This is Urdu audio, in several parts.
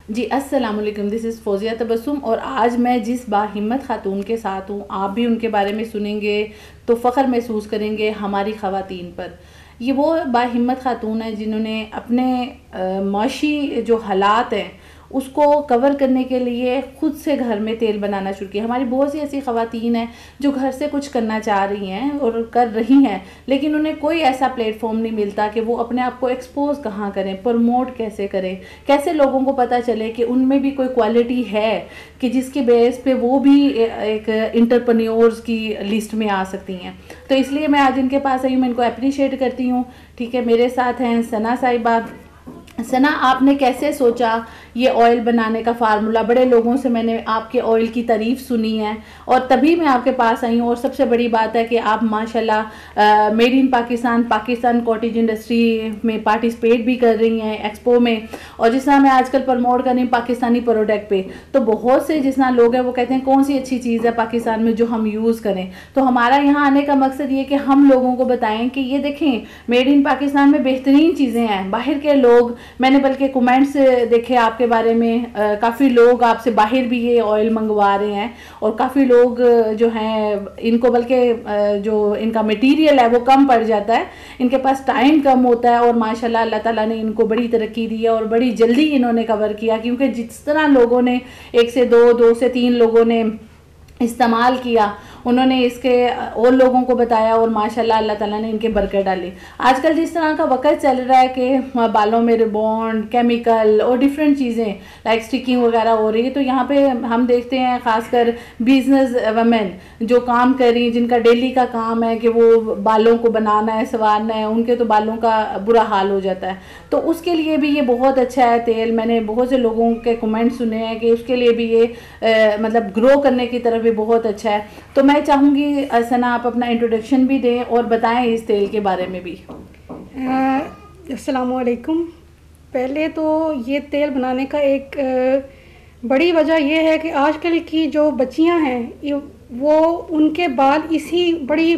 جی السلام علیکم، دس از فوزیہ تبسم، اور آج میں جس باہمت خاتون کے ساتھ ہوں آپ بھی ان کے بارے میں سنیں گے تو فخر محسوس کریں گے ہماری خواتین پر۔ یہ وہ باہمت خاتون ہیں جنہوں نے اپنے معاشی جو حالات ہیں اس کو کور کرنے کے لیے خود سے گھر میں تیل بنانا شروع کیا۔ ہماری بہت سی ایسی خواتین ہیں جو گھر سے کچھ کرنا چاہ رہی ہیں اور کر رہی ہیں، لیکن انہیں کوئی ایسا پلیٹ فارم نہیں ملتا کہ وہ اپنے آپ کو ایکسپوز کہاں کریں، پروموٹ کیسے کریں، کیسے لوگوں کو پتہ چلے کہ ان میں بھی کوئی کوالٹی ہے کہ جس کے بیس پہ وہ بھی ایک انٹرپرینیورز کی لسٹ میں آ سکتی ہیں۔ تو اس لیے میں آج ان کے پاس آئی ہوں، میں ان کو اپریشیٹ کرتی ہوں۔ ٹھیک ہے، میرے ساتھ ہیں ثنا صاحبہ۔ ثنا، آپ نے کیسے سوچا یہ آئل بنانے کا فارمولا؟ بڑے لوگوں سے میں نے آپ کے آئل کی تعریف سنی ہے اور تبھی میں آپ کے پاس آئی ہوں، اور سب سے بڑی بات ہے کہ آپ ماشاءاللہ made in Pakistan cottage industry میں پارٹیسپیٹ بھی کر رہی ہیں ایکسپو میں، اور جس طرح میں آج کل پروموٹ کر رہی ہوں پاکستانی پروڈکٹ پہ، تو بہت سے جس طرح لوگ ہیں وہ کہتے ہیں کون سی اچھی چیز ہے پاکستان میں جو ہم یوز کریں۔ تو ہمارا یہاں آنے کا مقصد یہ کہ ہم لوگوں کو بتائیں کہ یہ دیکھیں میڈ ان پاکستان میں بہترین چیزیں ہیں۔ باہر کے لوگ، میں نے بلکہ کمنٹس دیکھے آپ کے بارے میں، کافی لوگ آپ سے باہر بھی یہ آئل منگوا رہے ہیں، اور کافی لوگ جو ہیں ان کو بلکہ جو ان کا مٹیریل ہے وہ کم پڑ جاتا ہے، ان کے پاس ٹائم کم ہوتا ہے، اور ماشاءاللہ اللہ تعالیٰ نے ان کو بڑی ترقی دی ہے اور بڑی جلدی انہوں نے کور کیا، کیونکہ جس طرح لوگوں نے 1 سے 2 سے 3 لوگوں نے استعمال کیا، انہوں نے اس کے اور لوگوں کو بتایا، اور ماشاءاللہ اللہ تعالیٰ نے ان کے برکت ڈالی۔ آج کل جس طرح کا وقت چل رہا ہے کہ بالوں میں ریبونڈ، کیمیکل اور ڈیفرنٹ چیزیں لائک سٹکنگ وغیرہ ہو رہی ہے، تو یہاں پہ ہم دیکھتے ہیں خاص کر بزنس ویمن جو کام کر رہی ہیں، جن کا ڈیلی کا کام ہے کہ وہ بالوں کو بنانا ہے، سنوارنا ہے، ان کے تو بالوں کا برا حال ہو جاتا ہے، تو اس کے لیے بھی یہ بہت اچھا ہے تیل۔ میں نے بہت سے لوگوں کے کمنٹ سنے ہیں کہ اس کے لیے بھی یہ مطلب گرو کرنے کی طرف بھی بہت اچھا ہے۔ تو میں چاہوں گی ثنا آپ اپنا انٹروڈکشن بھی دیں اور بتائیں اس تیل کے بارے میں بھی۔ السلام علیکم۔ پہلے تو یہ تیل بنانے کا ایک بڑی وجہ یہ ہے کہ آج کل کی جو بچیاں ہیں وہ ان کے بال اسی بڑی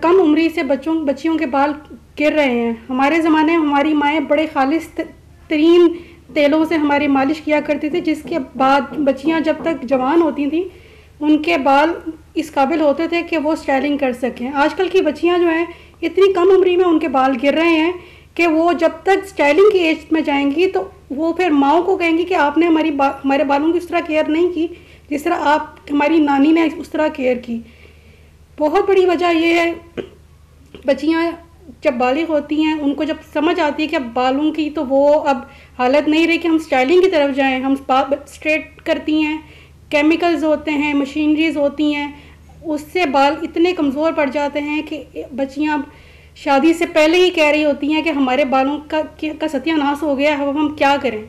کم عمری سے بچیوں کے بال گر رہے ہیں۔ ہمارے زمانے میں ہماری مائیں بڑے خالص ترین تیلوں سے ہماری مالش کیا کرتی تھی، جس کے بعد بچیاں جب تک جوان ہوتی تھیں ان کے بال اس قابل ہوتے تھے کہ وہ سٹائلنگ کر سکیں۔ آج کل کی بچیاں جو ہیں اتنی کم عمری میں ان کے بال گر رہے ہیں کہ وہ جب تک سٹائلنگ کی ایج میں جائیں گی تو وہ پھر ماؤں کو کہیں گی کہ آپ نے ہمارے بالوں کی اس طرح کیئر نہیں کی جس طرح ہماری نانی نے اس طرح کیئر کی۔ بہت بڑی وجہ یہ ہے، بچیاں جب بالغ ہوتی ہیں ان کو جب سمجھ آتی ہے کہ اب بالوں کی تو وہ اب حالت نہیں رہی کہ ہم سٹائلنگ کی طرف جائیں، ہم اسٹریٹ کرتی ہیں، کیمیکلز ہوتے ہیں، مشینریز ہوتی ہیں، اس سے بال اتنے کمزور پڑ جاتے ہیں کہ بچیاں شادی سے پہلے ہی کہہ رہی ہوتی ہیں کہ ہمارے بالوں کا ستیہ ناش ہو گیا ہے، اب ہم کیا کریں۔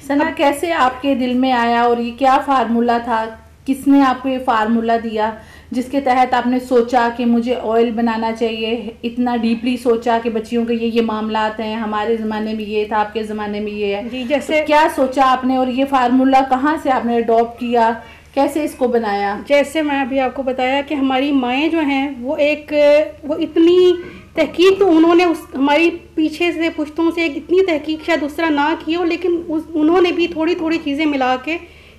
ثنا، کیسے آپ کے دل میں آیا اور یہ کیا فارمولا تھا؟ کس نے آپ کو یہ فارمولا دیا جس کے تحت آپ نے سوچا کہ مجھے آئل بنانا چاہیے؟ اتنا ڈیپلی سوچا کہ بچیوں کے یہ معاملات ہیں، ہمارے زمانے میں یہ تھا، آپ کے زمانے میں یہ ہے، جی جیسے کیا سوچا آپ نے، اور یہ فارمولا کہاں سے آپ نے اڈاپٹ کیا، کیسے اس کو بنایا؟ جیسے میں ابھی آپ کو بتایا کہ ہماری مائیں جو ہیں وہ اتنی تحقیق تو انہوں نے ہماری پیچھے سے پشتوں سے اتنی تحقیق شاید اس طرح نہ کی ہو، لیکن انہوں نے بھی تھوڑی تھوڑی چیزیں ملا کے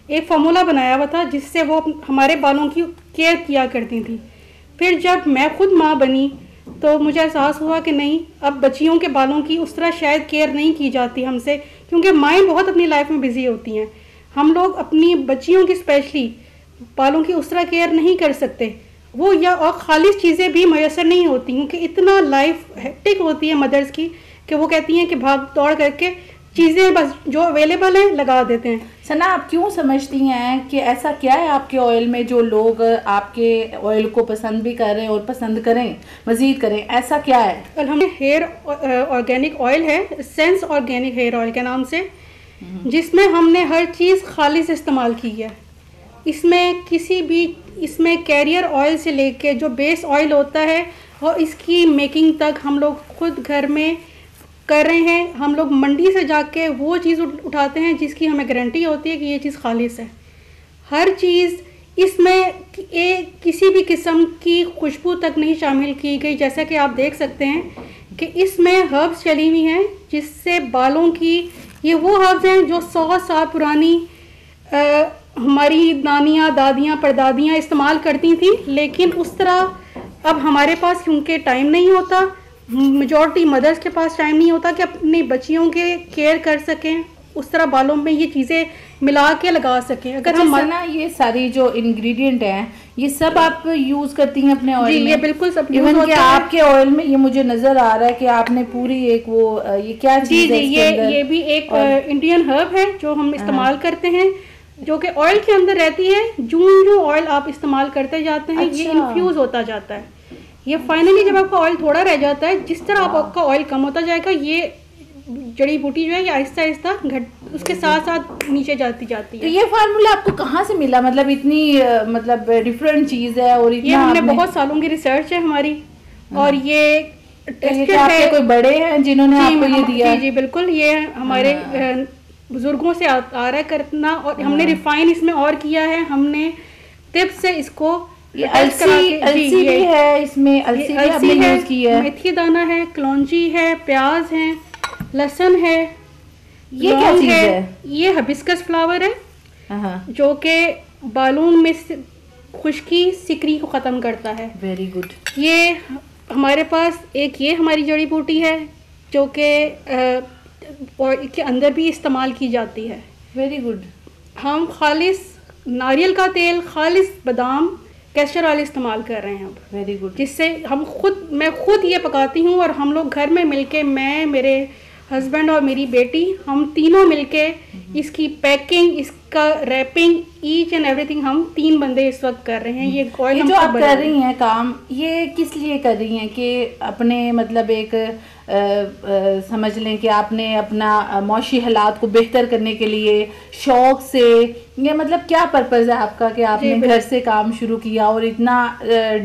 ایک فارمولا بنایا ہوا تھا جس سے وہ ہمارے بالوں کی کیئر کیا کرتی تھیں۔ پھر جب میں خود ماں بنی تو مجھے احساس ہوا کہ نہیں، اب بچیوں کے بالوں کی اس طرح شاید کیئر نہیں کی جاتی ہم سے، کیونکہ مائیں بہت اپنی لائف میں بزی ہوتی ہیں، ہم لوگ اپنی بچیوں کی اسپیشلی بالوں کی اس طرح کیئر نہیں کر سکتے، وہ اور خالص چیزیں بھی میسر نہیں ہوتی کیونکہ اتنا لائف ہیکٹک ہوتی ہے مدرس کی کہ وہ کہتی ہیں کہ بھاگ دوڑ کر کے چیزیں بس جو اویلیبل ہیں لگا دیتے ہیں۔ ثنا، آپ کیوں سمجھتی ہیں کہ ایسا کیا ہے آپ کے آئل میں جو لوگ آپ کے آئل کو پسند بھی کر رہے ہیں اور پسند کریں، مزید کریں، ایسا کیا ہے؟ ہم نے ہیئر آرگینک آئل ہے، سینس آرگینک ہیئر آئل کے نام سے، جس میں ہم نے ہر چیز خالص استعمال کی ہے۔ اس میں کیریئر آئل سے لے کے جو بیس آئل ہوتا ہے اور اس کی میکنگ تک ہم لوگ خود گھر میں کر رہے ہیں۔ ہم لوگ منڈی سے جا کے وہ چیز اٹھاتے ہیں جس کی ہمیں گارنٹی ہوتی ہے کہ یہ چیز خالص ہے۔ ہر چیز اس میں کسی بھی قسم کی خوشبو تک نہیں شامل کی گئی، جیسا کہ آپ دیکھ سکتے ہیں کہ اس میں ہربس چلی ہوئی ہیں جس سے بالوں کی یہ وہ ہربز ہیں جو 100 سال پرانی ہماری نانیاں، دادیاں، پردادیاں استعمال کرتی تھیں، لیکن اس طرح اب ہمارے پاس کیونکہ ٹائم نہیں ہوتا، میجورٹی مدرس کے پاس ٹائم نہیں ہوتا کہ اپنی بچیوں کے کیئر کر سکیں، اس طرح بالوں میں یہ چیزیں ملا کے لگا سکیں. اگر ہم نا یہ ساری جو انگریڈینٹ ہیں یہ سب آپ یوز کرتی ہیں اپنے آئل میں؟ یہ بالکل سب یوز ہوتا ہے. آپ کے آئل میں یہ مجھے نظر آ رہا ہے کہ آپ نے پوری ایک وہ یہ کیا چیز ہے؟ یہ بھی ایک انڈین ہرب ہے جو ہم استعمال کرتے ہیں، جو کہ آئل کے اندر رہتی ہے. جو آئل آپ استعمال کرتے جاتے ہیں یہ انفیوز ہوتا جاتا ہے. یہ فائنلی جب آپ کا آئل تھوڑا رہ جاتا ہے، جس طرح آپ کا آئل کم ہوتا جائے گا، یہ جڑی بوٹی جو ہے یہ آہستہ آہستہ اس کے ساتھ ساتھ نیچے جاتی ہے. تو یہ فارمولا آپ کو کہاں سے ملا؟ مطلب اتنی مطلب ڈفرینٹ چیز ہے، اور یہ ہم نے بہت سالوں کی ریسرچ ہے ہماری، اور یہ ٹیسٹڈ ہے. کوئی بڑے ہیں جنہوں نے آپ کو یہ دیا؟ جی بالکل، یہ ہمارے بزرگوں سے آ رہا ہے کرنا، اور ہم نے ریفائن اس میں اور کیا ہے. ہم نے ٹپ سے اس کو السی بھی ہے اس میں، السی بھی ہم نے یوز کی ہے، میتھی دانہ ہے، کلونجی ہے، پیاز ہے، لہسن ہے. یہ کیا چیز ہے؟ یہ ہبسکس فلاور ہے جو کہ بالوں میں خشکی سکری کو ختم کرتا ہے. Very good. یہ ہمارے پاس ایک یہ ہماری جڑی بوٹی ہے جو کہ کے اندر بھی استعمال کی جاتی ہے. Very good. ہم خالص ناریل کا تیل، خالص بادام، کیسٹر آئل استعمال کر رہے ہیں. Very good. جس سے میں خود یہ پکاتی ہوں، اور ہم لوگ گھر میں مل کے، میں، میرے ہسبینڈ اور میری بیٹی، ہم تینوں مل کے اس کی پیکنگ، اس کا wrapping, each and every thing ہم 3 بندے اس وقت کر رہے ہیں. یہ جو آپ کر رہی ہیں کام، یہ کس لیے کر رہی ہیں؟ کہ اپنے مطلب ایک سمجھ لیں کہ آپ نے اپنا معاشی حالات کو بہتر کرنے کے لیے شوق سے، یہ مطلب کیا پرپز ہے آپ کا کہ آپ نے گھر سے کام شروع کیا اور اتنا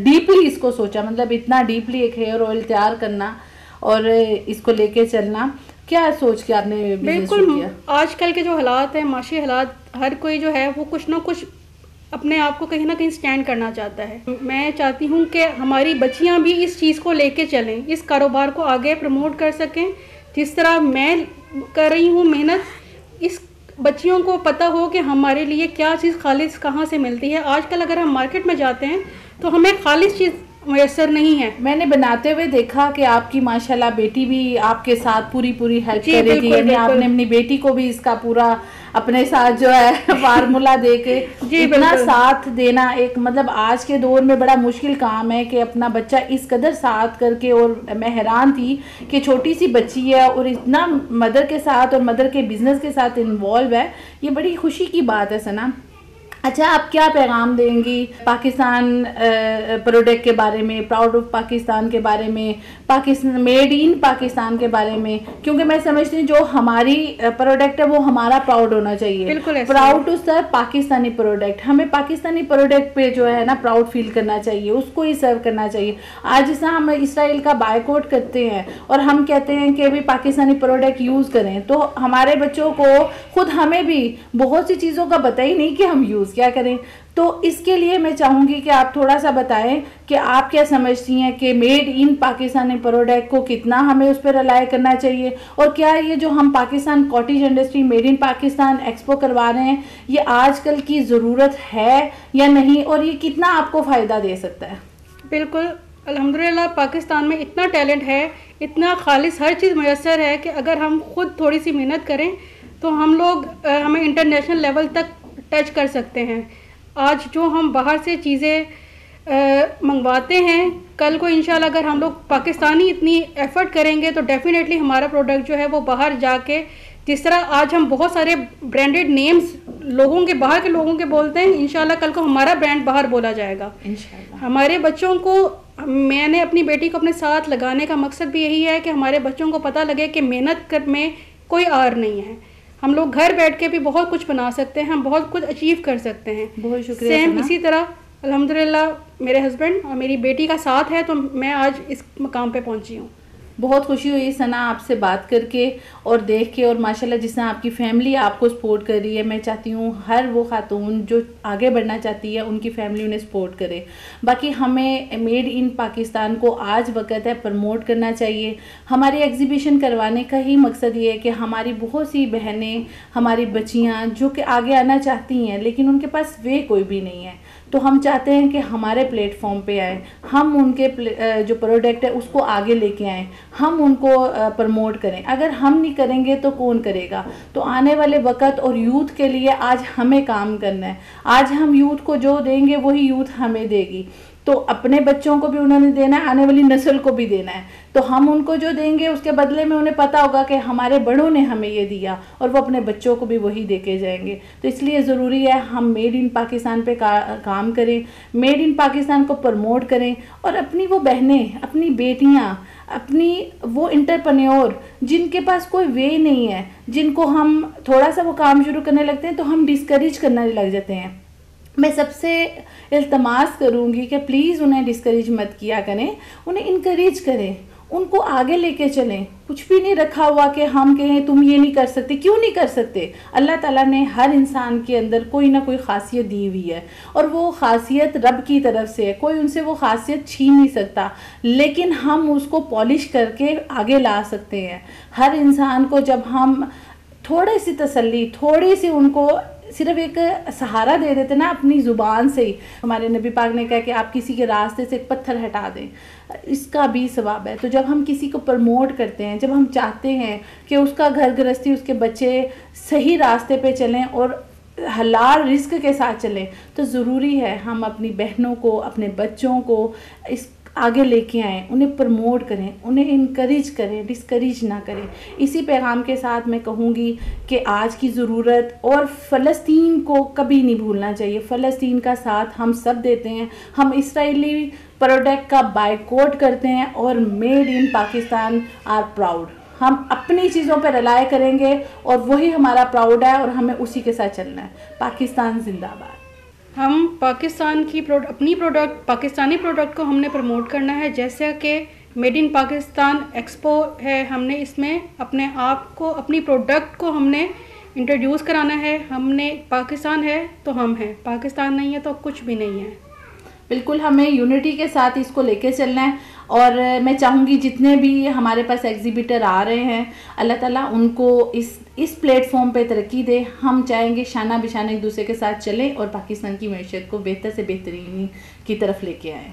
ڈیپلی اس کو سوچا؟ مطلب اتنا ڈیپلی ایک ہیئر آئل تیار کرنا اور اس کو لے کے چلنا، کیا سوچ کے آپ نے بزنس شروع کیا؟ آج کل کے جو حالات ہیں، معاشی حالات، ہر کوئی جو ہے وہ کچھ نہ کچھ اپنے آپ کو کہیں نہ کہیں سٹینڈ کرنا چاہتا ہے. میں چاہتی ہوں کہ ہماری بچیاں بھی اس چیز کو لے کے چلیں، اس کاروبار کو آگے پروموٹ کر سکیں. جس طرح میں کر رہی ہوں محنت، اس بچیوں کو پتہ ہو کہ ہمارے لیے کیا چیز خالص کہاں سے ملتی ہے. آج کل اگر ہم مارکیٹ میں جاتے ہیں تو ہمیں خالص چیز میسر نہیں ہے. میں نے بناتے ہوئے دیکھا کہ آپ کی ماشاءاللہ بیٹی بھی آپ کے ساتھ پوری ہیلپ کر رہی تھی. یعنی آپ نے اپنی بیٹی کو بھی اس کا پورا اپنے ساتھ جو ہے فارمولا دے کے اتنا ساتھ دینا، ایک مطلب آج کے دور میں بڑا مشکل کام ہے کہ اپنا بچہ اس قدر ساتھ کر کے. اور میں حیران تھی کہ چھوٹی سی بچی ہے اور اتنا مدر کے ساتھ اور مدر کے بزنس کے ساتھ انوالو ہے. یہ بڑی خوشی کی بات ہے ثنا. اچھا، آپ کیا پیغام دیں گی پاکستان پروڈکٹ کے بارے میں، پراؤڈ آف پاکستان کے بارے میں، پاکستان میڈ ان پاکستان کے بارے میں؟ کیونکہ میں سمجھتی ہوں جو ہماری پروڈکٹ ہے وہ ہمارا پراؤڈ ہونا چاہیے. Proud to serve Pakistani product. ہمیں پاکستانی پروڈکٹ پہ جو ہے نا پراؤڈ فیل کرنا چاہیے، اس کو ہی سرو کرنا چاہیے. آج جس طرح ہم اسرائیل کا بائیکاٹ کرتے ہیں اور ہم کہتے ہیں کہ بھی پاکستانی پروڈکٹ یوز کریں، تو ہمارے بچوں کو خود ہمیں بھی بہت سی چیزوں کا پتہ ہی نہیں کہ ہم یوز کیا کریں. تو اس کے لیے میں چاہوں گی کہ آپ تھوڑا سا بتائیں کہ آپ کیا سمجھتی ہیں کہ میڈ ان پاکستانی پروڈکٹ کو کتنا ہمیں اس پہ رلائی کرنا چاہیے، اور کیا یہ جو ہم Pakistan cottage industry made in Pakistan expo کروا رہے ہیں یہ آج کل کی ضرورت ہے یا نہیں، اور یہ کتنا آپ کو فائدہ دے سکتا ہے؟ بالکل، الحمدللہ پاکستان میں اتنا ٹیلنٹ ہے، اتنا خالص ہر چیز میسر ہے کہ اگر ہم خود تھوڑی سی محنت کریں تو ہم لوگ ہمیں انٹرنیشنل لیول تک ٹچ کر سکتے ہیں. آج جو ہم باہر سے چیزیں منگواتے ہیں، کل کو انشاءاللہ اگر ہم لوگ پاکستانی اتنی ایفرٹ کریں گے تو ڈیفینیٹلی ہمارا پروڈکٹ جو ہے وہ باہر جا کے، جس طرح آج ہم بہت سارے برانڈڈ نیمز لوگوں کے، باہر کے لوگوں کے بولتے ہیں، انشاءاللہ کل کو ہمارا برانڈ باہر بولا جائے گا انشاءاللہ. ہمارے بچوں کو، میں نے اپنی بیٹی کو اپنے ساتھ لگانے کا مقصد بھی یہی ہے کہ ہمارے بچوں کو پتہ لگے کہ محنت میں کوئی آر نہیں ہے. ہم لوگ گھر بیٹھ کے بھی بہت کچھ بنا سکتے ہیں، ہم بہت کچھ اچیو کر سکتے ہیں. بہت شکریہ. سیم اسی طرح الحمدللہ میرے ہسبینڈ اور میری بیٹی کا ساتھ ہے تو میں آج اس مقام پہ پہنچی ہوں. بہت خوشی ہوئی سنا آپ سے بات کر کے اور دیکھ کے، اور ماشاءاللہ جس طرح آپ کی فیملی آپ کو سپورٹ کر رہی ہے، میں چاہتی ہوں ہر وہ خاتون جو آگے بڑھنا چاہتی ہے ان کی فیملی انہیں سپورٹ کرے۔ باقی ہمیں میڈ ان پاکستان کو آج وقت ہے پروموٹ کرنا چاہیے۔ ہماری ایگزیبیشن کروانے کا ہی مقصد یہ ہے کہ ہماری بہت سی بہنیں، ہماری بچیاں جو کہ آگے آنا چاہتی ہیں لیکن ان کے پاس وے کوئی بھی نہیں ہے، تو ہم چاہتے ہیں کہ ہمارے پلیٹ فارم پہ آئیں، ہم ان کے جو پروڈکٹ ہے اس کو آگے لے کے آئیں، ہم ان کو پروموٹ کریں۔ اگر ہم نہیں کریں گے تو کون کرے گا؟ تو آنے والے وقت اور یوتھ کے لیے آج ہمیں کام کرنا ہے۔ آج ہم یوتھ کو جو دیں گے وہی یوتھ ہمیں دے گی، تو اپنے بچوں کو بھی انہوں نے دینا ہے، آنے والی نسل کو بھی دینا ہے، تو ہم ان کو جو دیں گے اس کے بدلے میں انہیں پتہ ہوگا کہ ہمارے بڑوں نے ہمیں یہ دیا، اور وہ اپنے بچوں کو بھی وہی دے کے جائیں گے۔ تو اس لیے ضروری ہے ہم میڈ ان پاکستان پہ کام کریں، میڈ ان پاکستان کو پروموٹ کریں، اور اپنی وہ بہنیں، اپنی بیٹیاں، اپنی وہ انٹرپرینیور جن کے پاس کوئی وے نہیں ہے، جن کو ہم تھوڑا سا وہ کام شروع کرنے لگتے ہیں تو ہم ڈسکریج کرنے لگ جاتے ہیں، میں سب سے التماس کروں گی کہ پلیز انہیں ڈسکریج مت کیا کریں، انہیں انکریج کریں، ان کو آگے لے کے چلیں۔ کچھ بھی نہیں رکھا ہوا کہ ہم کہیں تم یہ نہیں کر سکتے، کیوں نہیں کر سکتے؟ اللہ تعالیٰ نے ہر انسان کے اندر کوئی نہ کوئی خاصیت دی ہوئی ہے، اور وہ خاصیت رب کی طرف سے ہے، کوئی ان سے وہ خاصیت چھین نہیں سکتا، لیکن ہم اس کو پالش کر کے آگے لا سکتے ہیں۔ ہر انسان کو جب ہم تھوڑی سی تسلی، تھوڑی سی ان کو صرف ایک سہارا دے دیتے نا اپنی زبان سے ہی، ہمارے نبی پاک نے کہا کہ آپ کسی کے راستے سے ایک پتھر ہٹا دیں، اس کا بھی ثواب ہے۔ تو جب ہم کسی کو پروموٹ کرتے ہیں، جب ہم چاہتے ہیں کہ اس کا گھر گرہستی، اس کے بچے صحیح راستے پہ چلیں اور حلال رزق کے ساتھ چلیں، تو ضروری ہے ہم اپنی بہنوں کو، اپنے بچوں کو اس آگے لے کے آئیں، انہیں پروموٹ کریں، انہیں انکریج کریں، ڈسکریج نہ کریں۔ اسی پیغام کے ساتھ میں کہوں گی کہ آج کی ضرورت، اور فلسطین کو کبھی نہیں بھولنا چاہیے، فلسطین کا ساتھ ہم سب دیتے ہیں، ہم اسرائیلی پروڈکٹ کا بائیکاٹ کرتے ہیں، اور made in Pakistan are proud, ہم اپنی چیزوں پہ رلائے کریں گے اور وہی ہمارا پراؤڈ ہے، اور ہمیں اسی کے ساتھ چلنا ہے۔ پاکستان زندہ باد۔ ہم پاکستان کی اپنی پروڈکٹ، پاکستانی پروڈکٹ کو ہم نے پروموٹ کرنا ہے، جیسا کہ میڈ ان پاکستان ایکسپو ہے، ہم نے اس میں اپنے آپ کو، اپنی پروڈکٹ کو ہم نے انٹروڈیوس کرانا ہے۔ ہم نے پاکستان ہے تو ہم ہیں، پاکستان نہیں ہے تو کچھ بھی نہیں ہے۔ بالکل ہمیں یونٹی کے ساتھ اس کو لے کے چلنا ہے، اور میں چاہوں گی جتنے بھی ہمارے پاس ایگزیبیٹر آ رہے ہیں، اللہ تعالیٰ ان کو اس پلیٹ فارم پہ ترقی دے۔ ہم چاہیں گے شانہ بشانہ ایک دوسرے کے ساتھ چلیں اور پاکستان کی معیشت کو بہتر سے بہترین کی طرف لے کے آئیں۔